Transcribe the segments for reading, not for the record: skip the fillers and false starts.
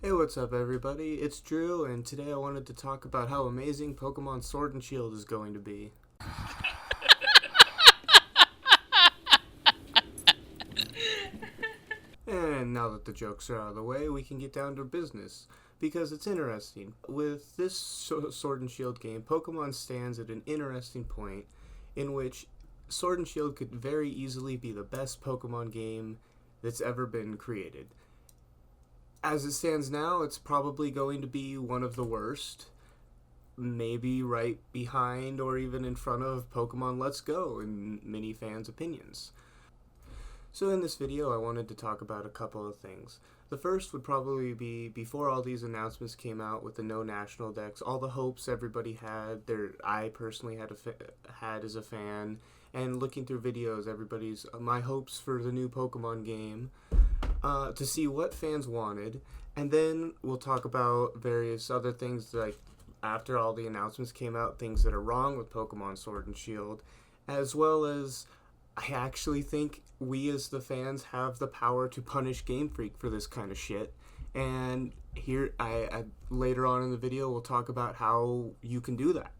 Hey, what's up, everybody? It's Drew, and today I wanted to talk about how amazing Pokemon Sword and Shield is going to be. And now that the jokes are out of the way, we can get down to business, because it's interesting. With this Sword and Shield game, Pokemon stands at an interesting point in which Sword and Shield could very easily be the best Pokemon game that's ever been created. As it stands now, it's probably going to be one of the worst, maybe right behind or even in front of Pokemon Let's Go in many fans' opinions. So in this video, I wanted to talk about a couple of things. The first would probably be before all these announcements came out with the no National Dex, all the hopes everybody had, I personally had as a fan, and looking through videos, my hopes for the new Pokemon game, to see what fans wanted, and then we'll talk about various other things like after all the announcements came out, things that are wrong with Pokemon Sword and Shield, as well as I actually think we as the fans have the power to punish Game Freak for this kind of shit. And here, I later on in the video, we'll talk about how you can do that.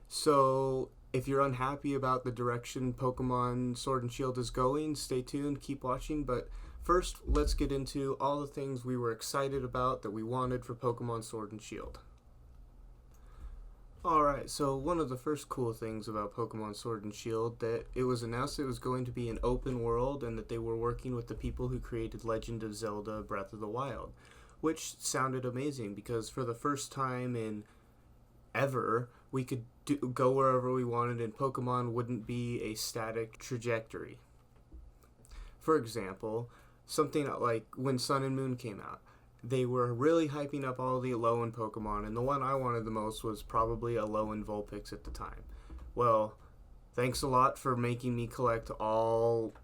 So, if you're unhappy about the direction Pokemon Sword and Shield is going, stay tuned, keep watching. But first, let's get into all the things we were excited about that we wanted for Pokemon Sword and Shield. Alright, so one of the first cool things about Pokemon Sword and Shield that it was announced it was going to be an open world and that they were working with the people who created Legend of Zelda Breath of the Wild, which sounded amazing because for the first time in ever, we could go wherever we wanted and Pokemon wouldn't be a static trajectory. For example, something like when Sun and Moon came out, they were really hyping up all the Alolan Pokemon, and the one I wanted the most was probably Alolan Vulpix at the time. Well, thanks a lot for making me collect all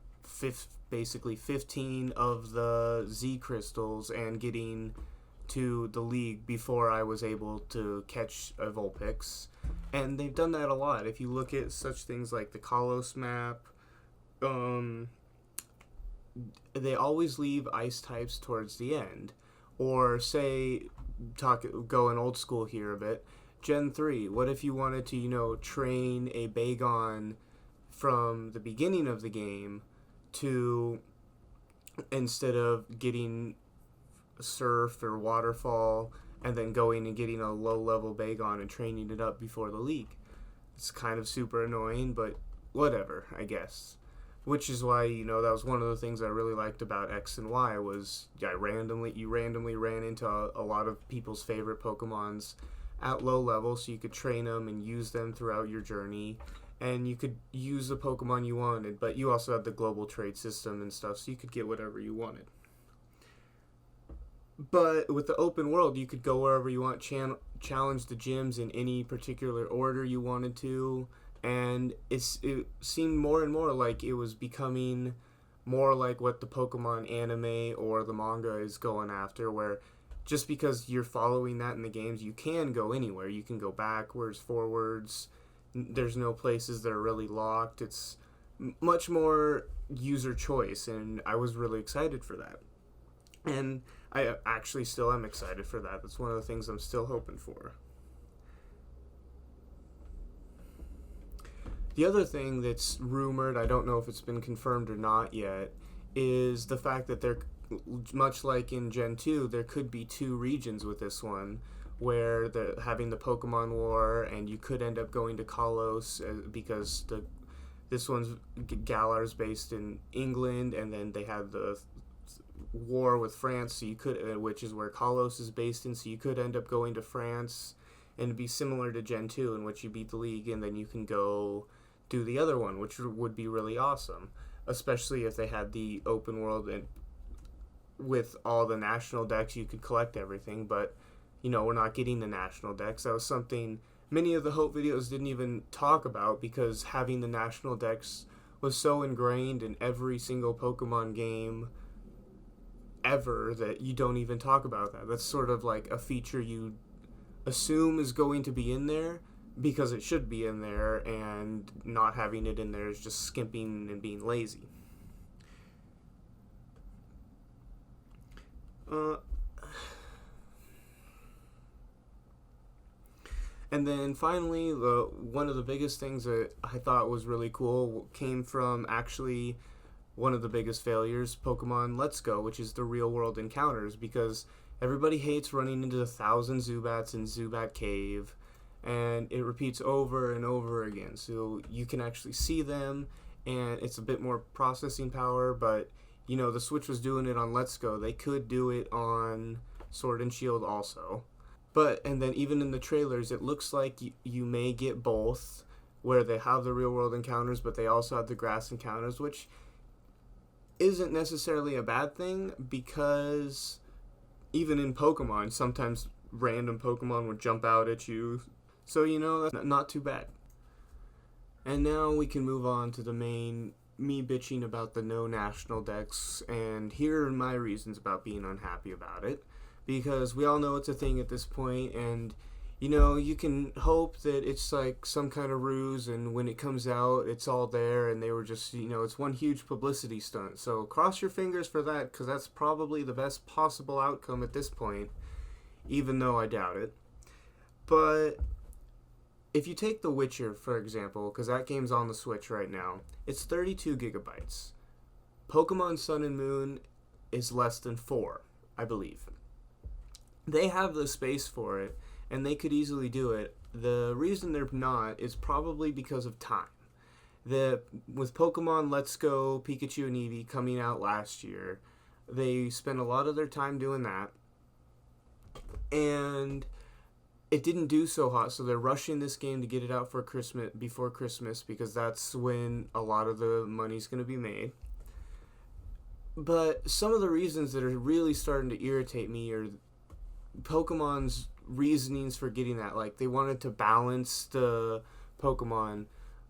basically 15 of the Z crystals and getting to the league before I was able to catch a Vulpix. And they've done that a lot. If you look at such things like the Kalos map, they always leave ice types towards the end. Or say, going old school here a bit, Gen 3, what if you wanted to, train a Bagon from the beginning of the game to, instead of getting Surf or Waterfall and then going and getting a low-level Bagon and training it up before the league? It's kind of super annoying, but whatever, I guess. Which is why, that was one of the things I really liked about X and Y was you randomly ran into a lot of people's favorite Pokemons at low level, so you could train them and use them throughout your journey. And you could use the Pokemon you wanted, but you also had the global trade system and stuff, so you could get whatever you wanted. But with the open world, you could go wherever you want, challenge the gyms in any particular order you wanted to, and it seemed more and more like it was becoming more like what the Pokemon anime or the manga is going after, where just because you're following that in the games, you can go anywhere. You can go backwards, forwards. There's no places that are really locked. It's much more user choice, and I was really excited for that. And I actually still am excited for that. That's one of the things I'm still hoping for. The other thing that's rumored, I don't know if it's been confirmed or not yet, is the fact that there, much like in Gen 2, there could be two regions with this one, where they're having the Pokemon War, and you could end up going to Kalos because this one's Galar's based in England, and then they had the war with France, so you could, which is where Kalos is based in, so you could end up going to France, and it'd be similar to Gen 2, in which you beat the league, and then you can go do the other one, which would be really awesome, especially if they had the open world and with all the National Dex you could collect everything. But we're not getting the National Dex. That was something many of the Hope videos didn't even talk about, because having the National Dex was so ingrained in every single Pokemon game ever that you don't even talk about that. That's sort of like a feature you assume is going to be in there because it should be in there, and not having it in there is just skimping and being lazy. And then finally, one of the biggest things that I thought was really cool came from actually one of the biggest failures, Pokemon Let's Go, which is the real world encounters, because everybody hates running into 1,000 Zubats in Zubat Cave, and it repeats over and over again. So you can actually see them, and it's a bit more processing power, but the Switch was doing it on Let's Go. They could do it on Sword and Shield also. And then even in the trailers, it looks like you may get both, where they have the real world encounters, but they also have the grass encounters, which isn't necessarily a bad thing, because even in Pokemon, sometimes random Pokemon would jump out at you. So, that's not too bad. And now we can move on to the main, me bitching about the no National Dex, and here are my reasons about being unhappy about it. Because we all know it's a thing at this point, and you can hope that it's like some kind of ruse, and when it comes out, it's all there, and they were just, it's one huge publicity stunt. So cross your fingers for that, because that's probably the best possible outcome at this point, even though I doubt it. But if you take The Witcher, for example, because that game's on the Switch right now, it's 32 gigabytes. Pokemon Sun and Moon is less than 4, I believe. They have the space for it, and they could easily do it. The reason they're not is probably because of time. With Pokemon Let's Go, Pikachu and Eevee coming out last year, they spent a lot of their time doing that, and it didn't do so hot, so they're rushing this game to get it out before Christmas, because that's when a lot of the money's going to be made. But some of the reasons that are really starting to irritate me are Pokemon's reasonings for getting that. Like, they wanted to balance the Pokemon.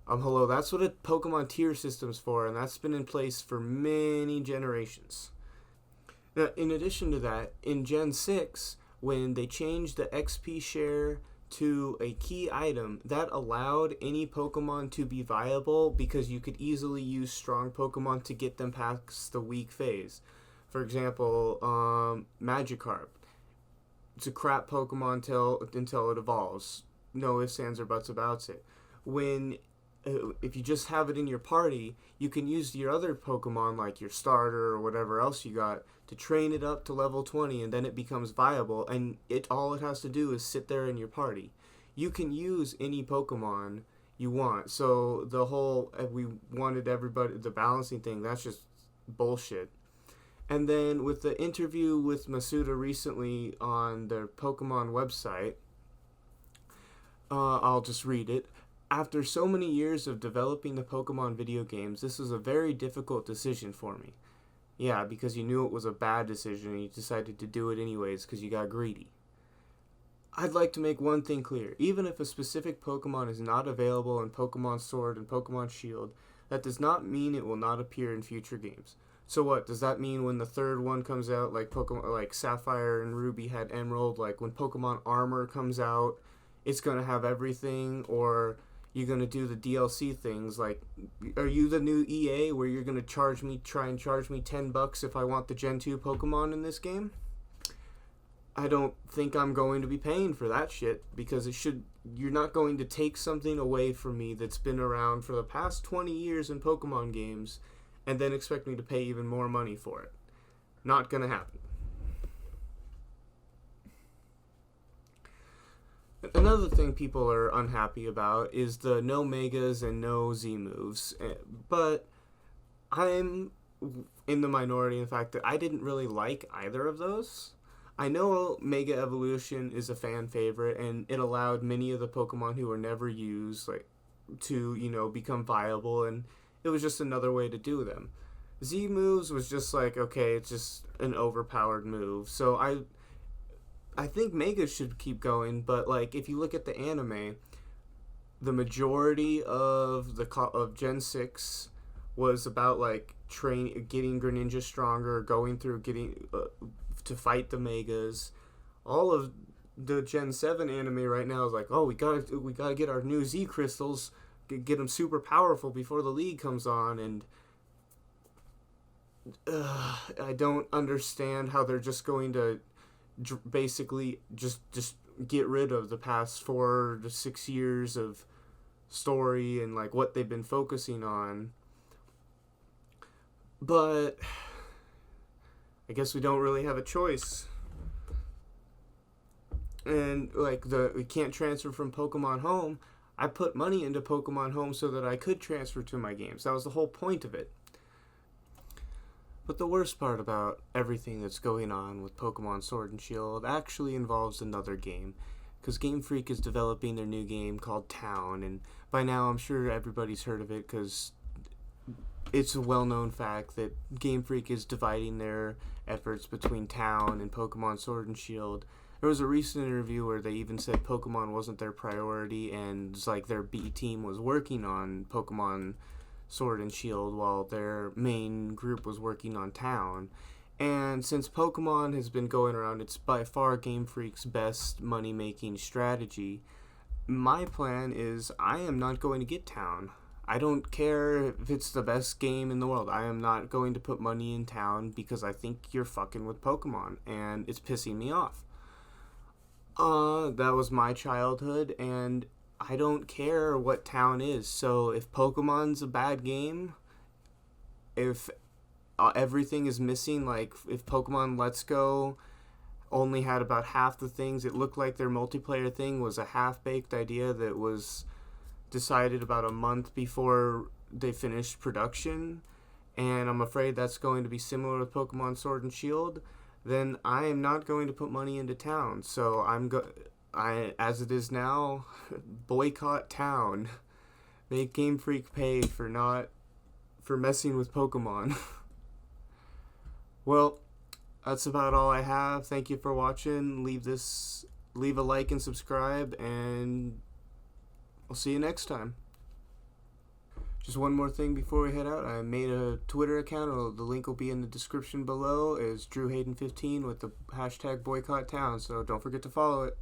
Hello, that's what a Pokemon tier system's for, and that's been in place for many generations. Now, in addition to that, in Gen 6, when they changed the XP share to a key item, that allowed any Pokemon to be viable, because you could easily use strong Pokemon to get them past the weak phase. For example, Magikarp. It's a crap Pokemon until it evolves. No ifs, ands, or buts about it. If you just have it in your party, you can use your other Pokemon, like your starter or whatever else you got, to train it up to level 20, and then it becomes viable, and all it has to do is sit there in your party. You can use any Pokemon you want. So the whole, we wanted everybody, the balancing thing, that's just bullshit. And then with the interview with Masuda recently on their Pokemon website, I'll just read it. After so many years of developing the Pokemon video games, this was a very difficult decision for me. Yeah, because you knew it was a bad decision and you decided to do it anyways because you got greedy. I'd like to make one thing clear. Even if a specific Pokemon is not available in Pokemon Sword and Pokemon Shield, that does not mean it will not appear in future games. So what, does that mean when the third one comes out, like Pokemon, like Sapphire and Ruby had Emerald, like when Pokemon Armor comes out, it's going to have everything? Or you're going to do the DLC things? Like, are you the new EA where you're going to try and charge me $10 if I want the Gen 2 Pokemon in this game? I don't think I'm going to be paying for that shit, because you're not going to take something away from me that's been around for the past 20 years in Pokemon games and then expect me to pay even more money for it. Not gonna happen. Another thing people are unhappy about is the no Megas and no Z moves. But I'm in the minority in the fact that I didn't really like either of those. I know Mega Evolution is a fan favorite, and it allowed many of the Pokemon who were never used to become viable, and it was just another way to do them. Z moves was just like, okay, it's just an overpowered move. So I think Mega should keep going, but like if you look at the anime, the majority of Gen 6 was about like getting Greninja stronger, going through getting to fight the Megas. All of the Gen 7 anime right now is like, oh, we gotta get our new Z crystals, get them super powerful before the league comes on, and I don't understand how they're just going to basically just get rid of the past 4 to 6 years of story and like what they've been focusing on. But I guess we don't really have a choice. And like we can't transfer from Pokemon Home. I put money into Pokemon Home so that I could transfer to my games. That was the whole point of it. But the worst part about everything that's going on with Pokemon Sword and Shield actually involves another game. Because Game Freak is developing their new game called Town, and by now I'm sure everybody's heard of it because it's a well-known fact that Game Freak is dividing their efforts between Town and Pokemon Sword and Shield. There was a recent interview where they even said Pokemon wasn't their priority, and it's like their B team was working on Pokemon Sword and Shield while their main group was working on Town. And since Pokemon has been going around, it's by far Game Freak's best money-making strategy. My plan is I am not going to get Town. I don't care if it's the best game in the world. I am not going to put money in Town because I think you're fucking with Pokemon, and it's pissing me off. That was my childhood, and I don't care what Town is. So if Pokemon's a bad game, if everything is missing, like if Pokemon Let's Go only had about half the things, it looked like their multiplayer thing was a half-baked idea that was decided about a month before they finished production, and I'm afraid that's going to be similar with Pokemon Sword and Shield, then I am not going to put money into Town. So as it is now, boycott Town. Make Game Freak pay for messing with Pokemon. Well, that's about all I have. Thank you for watching. Leave a like and subscribe, and I'll see you next time. Just one more thing before we head out. I made a Twitter account. The link will be in the description below. It's DrewHayden15 with the hashtag boycott Town, so don't forget to follow it.